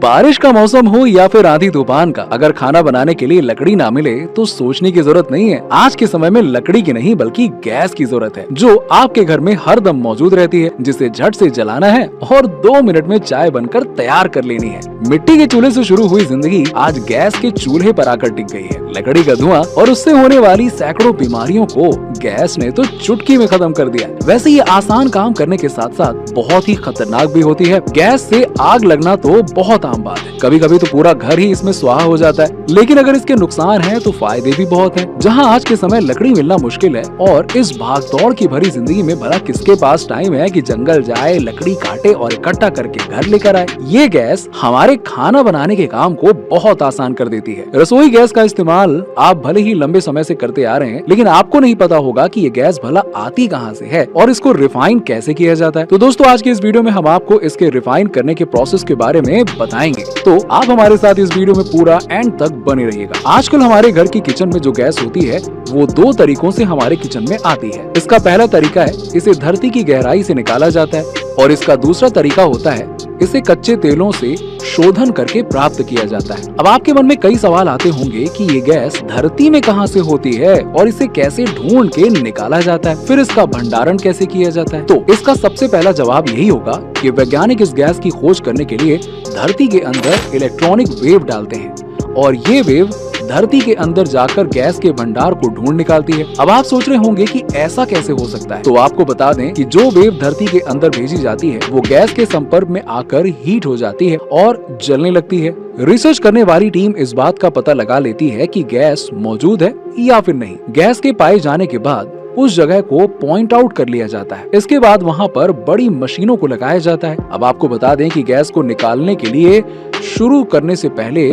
बारिश का मौसम हो या फिर आंधी तूफान का, अगर खाना बनाने के लिए लकड़ी ना मिले तो सोचने की जरूरत नहीं है। आज के समय में लकड़ी की नहीं बल्कि गैस की जरूरत है, जो आपके घर में हर दम मौजूद रहती है, जिसे झट से जलाना है और 2 मिनट में चाय बनकर तैयार कर लेनी है। मिट्टी के चूल्हे से शुरू हुई जिंदगी आज गैस के चूल्हे पर आकर टिक गई है। लकड़ी का धुआं और उससे होने वाली सैकड़ों बीमारियों को गैस ने तो चुटकी में खत्म कर दिया। वैसे ये आसान काम करने के साथ साथ बहुत ही खतरनाक भी होती है। गैस से आग लगना तो बहुत आम बात है, कभी कभी तो पूरा घर ही इसमें स्वाहा हो जाता है। लेकिन अगर इसके नुकसान हैं तो फायदे भी बहुत हैं। जहां आज के समय लकड़ी मिलना मुश्किल है और इस भागदौड़ की भरी जिंदगी में भला किसके पास टाइम है कि जंगल जाए, लकड़ी काटे और इकट्ठा करके घर लेकर आए। ये गैस हमारे खाना बनाने के काम को बहुत आसान कर देती है। रसोई गैस का इस्तेमाल आप भले ही लंबे समय से करते आ रहे हैं, लेकिन आपको नहीं पता होगा कि ये गैस भला आती कहां से है और इसको रिफाइन कैसे किया जाता है। तो दोस्तों, आज की इस वीडियो में हम आपको इसके रिफाइन करने के प्रोसेस के बारे में बताएंगे, तो आप हमारे साथ इस वीडियो में पूरा एंड तक बने रहिएगा। आजकल हमारे घर की किचन में जो गैस होती है वो 2 तरीकों से हमारे किचन में आती है। इसका पहला तरीका है इसे धरती की गहराई से निकाला जाता है और इसका दूसरा तरीका होता है इसे कच्चे तेलों से शोधन करके प्राप्त किया जाता है। अब आपके मन में कई सवाल आते होंगे कि ये गैस धरती में कहां से होती है और इसे कैसे ढूंढ के निकाला जाता है, फिर इसका भंडारण कैसे किया जाता है। तो इसका सबसे पहला जवाब यही होगा कि वैज्ञानिक इस गैस की खोज करने के लिए धरती के अंदर इलेक्ट्रॉनिक वेव डालते हैं और ये वेव धरती के अंदर जाकर गैस के भंडार को ढूंढ निकालती है। अब आप सोच रहे होंगे कि ऐसा कैसे हो सकता है, तो आपको बता दें कि जो वेव धरती के अंदर भेजी जाती है वो गैस के संपर्क में आकर हीट हो जाती है और जलने लगती है। रिसर्च करने वाली टीम इस बात का पता लगा लेती है कि गैस मौजूद है या फिर नहीं। गैस के पाए जाने के बाद उस जगह को पॉइंट आउट कर लिया जाता है। इसके बाद वहाँ पर बड़ी मशीनों को लगाया जाता है। अब आपको बता दें कि गैस को निकालने के लिए शुरू करने से पहले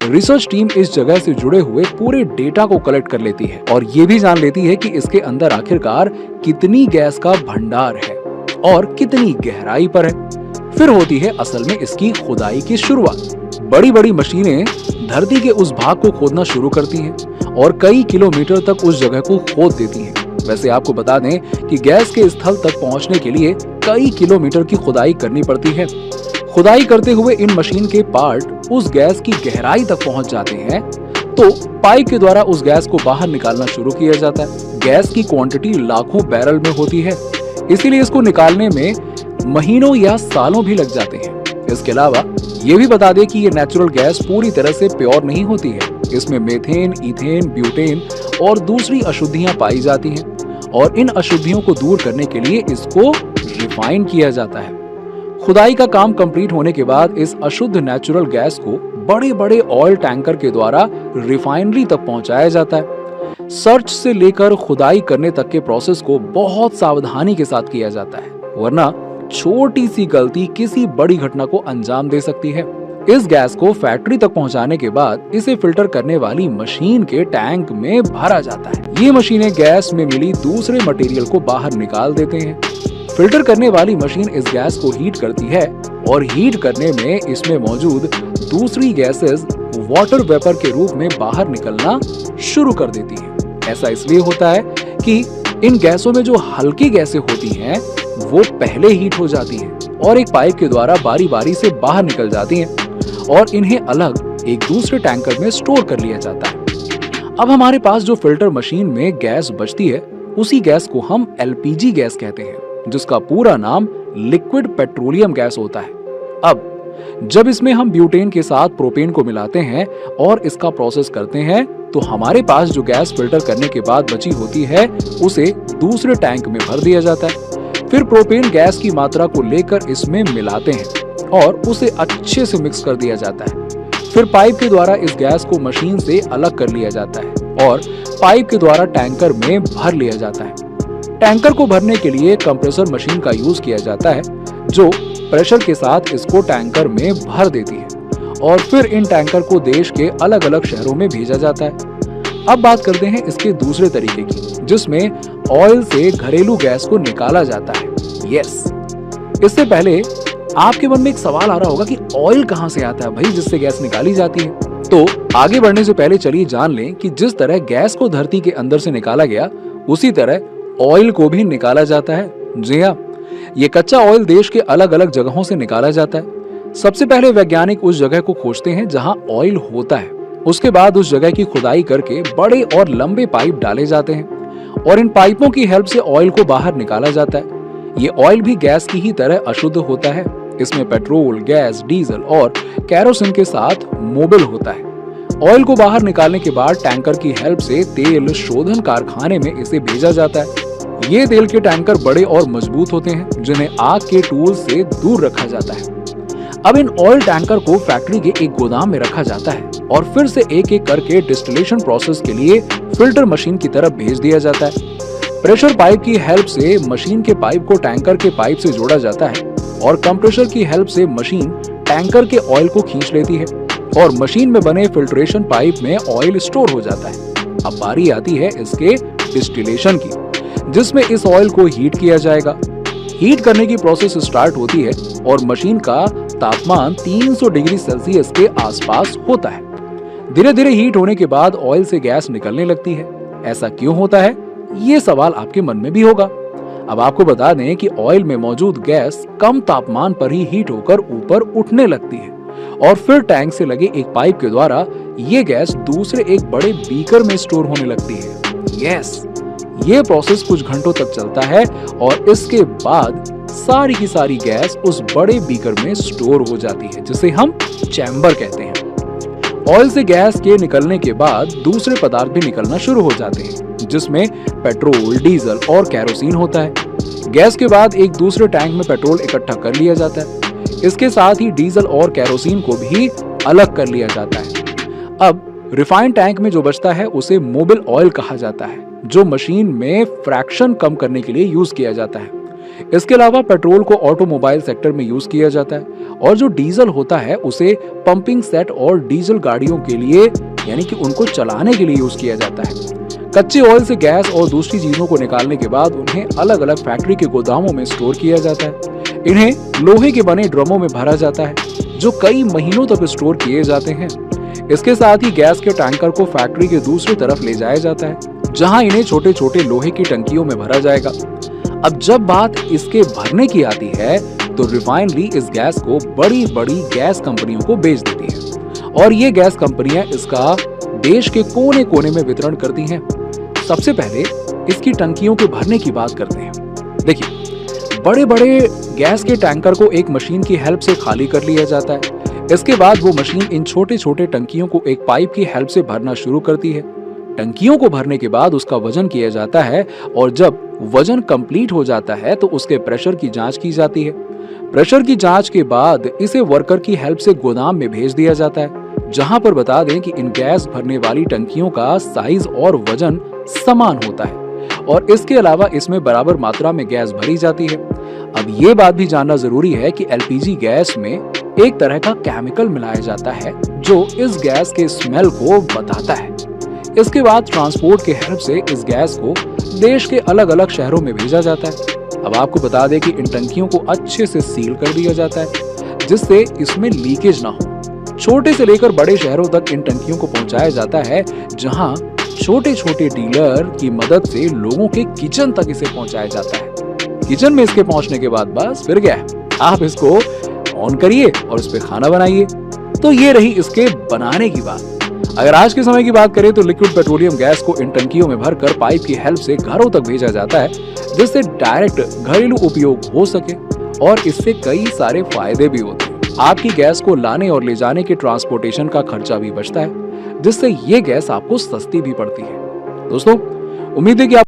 रिसर्च टीम इस जगह से जुड़े हुए पूरे डेटा को कलेक्ट कर लेती है और ये भी जान लेती है कि इसके अंदर आखिरकार कितनी गैस का भंडार है और कितनी गहराई पर है। फिर होती है असल में इसकी खुदाई की शुरुआत। बड़ी बड़ी मशीनें धरती के उस भाग को खोदना शुरू करती हैं और कई किलोमीटर तक उस जगह को खोद देती हैं। वैसे आपको बता दें कि गैस के स्थल तक पहुंचने के लिए कई किलोमीटर की खुदाई करनी पड़ती है। खुदाई करते हुए इन मशीन के पार्ट उस गैस की गहराई तक पहुंच जाते हैं, तो पाइप के द्वारा उस गैस को बाहर निकालना शुरू किया जाता है। गैस की क्वांटिटी लाखों बैरल में होती है, इसीलिए इसको निकालने में महीनों या सालों भी लग जाते हैं। इसके अलावा ये भी बता दें कि ये नेचुरल गैस पूरी तरह से प्योर नहीं होती है। इसमें मीथेन, ईथेन, ब्यूटेन और दूसरी अशुद्धियां पाई जाती हैं और इन अशुद्धियों को दूर करने के लिए इसको रिफाइन किया जाता है। खुदाई का काम कंप्लीट होने के बाद इस अशुद्ध नेचुरल गैस को बड़े बड़े ऑयल टैंकर के द्वारा रिफाइनरी तक पहुंचाया जाता है। सर्च से लेकर खुदाई करने तक के प्रोसेस को बहुत सावधानी के साथ किया जाता है, वरना छोटी सी गलती किसी बड़ी घटना को अंजाम दे सकती है। इस गैस को फैक्ट्री तक पहुंचाने के बाद इसे फिल्टर करने वाली मशीन के टैंक में भरा जाता है। ये मशीनें गैस में मिली दूसरे मटेरियल को बाहर निकाल देते हैं। फिल्टर करने वाली मशीन इस गैस को हीट करती है और हीट करने में इसमें मौजूद दूसरी गैसेस वाटर वेपर के रूप में बाहर निकलना शुरू कर देती है। ऐसा इसलिए होता है कि इन गैसों में जो हल्की गैसें होती हैं वो पहले हीट हो जाती हैं और एक पाइप के द्वारा बारी बारी से बाहर निकल जाती हैं और इन्हें अलग एक दूसरे टैंकर में स्टोर कर लिया जाता है। अब हमारे पास जो फिल्टर मशीन में गैस बचती है उसी गैस को हम एलपीजी गैस कहते हैं, जिसका पूरा नाम लिक्विड पेट्रोलियम गैस होता है। अब जब इसमें हम ब्यूटेन के साथ प्रोपेन को मिलाते हैं और इसका प्रोसेस करते हैं तो हमारे पास जो गैस फिल्टर करने के बाद बची होती है उसे दूसरे टैंक में भर दिया जाता है। फिर प्रोपेन गैस की मात्रा को लेकर इसमें मिलाते हैं और उसे अच्छे से मिक्स कर दिया जाता है। फिर पाइप के द्वारा इस गैस को मशीन से अलग कर लिया जाता है और पाइप के द्वारा टैंकर में भर लिया जाता है। टैंकर को भरने के लिए कंप्रेसर मशीन का यूज किया जाता है, जो प्रेशर के साथ इसको टैंकर में भर देती है और फिर इन टैंकर को देश के अलग अलग शहरों में भेजा जाता है। अब बात करते हैं इसके दूसरे तरीके की, जिसमें ऑयल से घरेलू गैस को निकाला जाता है। यस, इससे पहले आपके मन में एक सवाल आ रहा होगा कि ऑयल कहां से आता है भाई जिससे गैस निकाली जाती है। तो आगे बढ़ने से पहले चलिए जान लें कि जिस तरह गैस को धरती के अंदर से निकाला गया उसी तरह ऑयल को भी निकाला जाता है। जी हाँ, ये कच्चा ऑयल देश के अलग अलग जगहों से निकाला जाता है। सबसे पहले वैज्ञानिक उस जगह को खोजते हैं जहां ऑयल होता है। उसके बाद उस जगह की खुदाई करके बड़े और लंबे पाइप डाले जाते हैं और इन पाइपों की हेल्प से ऑयल को बाहर निकाला जाता है। ये ऑयल भी गैस की ही तरह अशुद्ध होता है। इसमें पेट्रोल, गैस, डीजल और केरोसिन के साथ मोबिल होता है। ऑयल को बाहर निकालने के बाद टैंकर की हेल्प से तेल शोधन कारखाने में इसे भेजा जाता है। ये तेल के टैंकर बड़े और मजबूत होते हैं जिन्हें आग के टूल से दूर रखा जाता है। अब इन ऑयल टैंकर को फैक्ट्री के एक गोदाम में रखा जाता है और फिर से एक एक करके डिस्टिलेशन प्रोसेस के लिए फिल्टर मशीन की तरफ भेज दिया जाता है। प्रेशर पाइप की हेल्प से मशीन के पाइप को टैंकर के पाइप से जोड़ा जाता है और कंप्रेसर की हेल्प से मशीन टैंकर के ऑयल को खींच लेती है और मशीन में बने फिल्ट्रेशन पाइप में ऑयल स्टोर हो जाता है। अब बारी आती है इसके डिस्टिलेशन की, जिसमें इस ऑयल को हीट किया जाएगा। हीट करने की प्रोसेस स्टार्ट होती है और मशीन का तापमान 300 डिग्री सेल्सियस के आसपास होता है। धीरे धीरे हीट होने के बाद ऑयल से गैस निकलने लगती है। ऐसा क्यों होता है, ये सवाल आपके मन में भी होगा। अब आपको बता दें कि ऑयल में मौजूद गैस कम तापमान पर ही हीट होकर ऊपर उठने लगती है और फिर टैंक से लगे एक पाइप के द्वारा ये गैस दूसरे एक बड़े बीकर में स्टोर होने लगती है। यस, ये प्रोसेस कुछ घंटों तक चलता है और इसके बाद सारी की सारी गैस उस बड़े बीकर में स्टोर हो जाती है, जिसे हम चैम्बर कहते हैं। ऑयल से गैस के निकलने के बाद दूसरे पदार्थ भी निकलना शुरू हो जाते हैं, जिसमें पेट्रोल, डीजल और केरोसिन होता है। गैस के बाद एक दूसरे टैंक में पेट्रोल इकट्ठा कर लिया जाता है। इसके साथ ही डीजल और केरोसिन को भी अलग कर लिया जाता है। अब रिफाइंड टैंक में जो बचता है उसे मोबिल ऑयल कहा जाता है, जो मशीन में फ्रैक्शन कम करने के लिए यूज किया जाता है। इसके अलावा पेट्रोल को ऑटोमोबाइल सेक्टर में यूज किया जाता है और जो डीजल होता है उसे पंपिंग सेट और डीजल गाड़ियों के लिए, यानी कि उनको चलाने के लिए यूज किया जाता है। कच्चे ऑयल से गैस और दूसरी चीजों को निकालने के बाद उन्हें अलग अलग फैक्ट्री के गोदामों में स्टोर किया जाता है। इन्हें लोहे के बने ड्रमों में भरा जाता है, जो कई महीनों तक स्टोर किए जाते हैं। इसके साथ ही गैस के टैंकर को फैक्ट्री के दूसरी तरफ ले जाया जाता है, जहां इन्हें छोटे छोटे लोहे की टंकियों में भरा जाएगा। अब जब बात इसके भरने की आती है तो रिफाइनरी इस गैस को बड़ी बड़ी गैस कंपनियों को बेच देती है और ये गैस कंपनियां इसका देश के कोने कोने में वितरण करती हैं। सबसे पहले इसकी टंकियों के भरने की बात करते हैं। देखिए, बड़े बड़े गैस के टैंकर को एक मशीन की हेल्प से खाली कर लिया जाता है। इसके बाद वो मशीन इन छोटे छोटे टंकियों को एक पाइप की हेल्प से भरना शुरू करती है। टंकियों को भरने के बाद उसका वजन किया जाता है और जब वजन कंप्लीट हो जाता है तो उसके प्रेशर की जांच की जाती है। प्रेशर की जांच के बाद इसे वर्कर की हेल्प से गोदाम में भेज दिया जाता है, जहां पर बता दें कि इन गैस भरने वाली टंकियों का साइज और वजन समान होता है और इसके अलावा इसमें बराबर मात्रा में गैस भरी जाती है। अब ये बात भी जानना जरूरी है कि एलपीजी गैस में एक तरह का केमिकल मिलाया जाता है जो इस गैस के स्मेल को बताता है। इसके बाद ट्रांसपोर्ट के हेल्प से इस गैस को देश के अलग अलग शहरों में भेजा जाता है। अब आपको बता दें कि इन टंकियों को अच्छे से सील कर दिया जाता है, जिससे इसमें लीकेज ना हो। छोटे से लेकर बड़े शहरों तक इन टंकियों को पहुंचाया जाता है, जहां छोटे छोटे डीलर की मदद से लोगों के किचन तक इसे पहुंचाया जाता है। किचन में इसके पहुंचने के बाद बस फिर क्या है, आप इसको ऑन करिए और इस पे खाना बनाइए। तो ये रही इसके बनाने की बात। अगर आज के समय की बात करें तो लिक्विड पेट्रोलियम गैस को इन टंकियों में भरकर पाइप की हेल्प से घरों तक भेजा जाता है, जिससे डायरेक्ट घरेलू उपयोग हो सके और इससे कई सारे फायदे भी होते हैं। आपकी गैस को लाने और ले जाने के ट्रांसपोर्टेशन का खर्चा भी बचता है, जिससे ये गैस आपको सस्ती भी पड़ती है। दोस्तों, उम्मीद है कि आप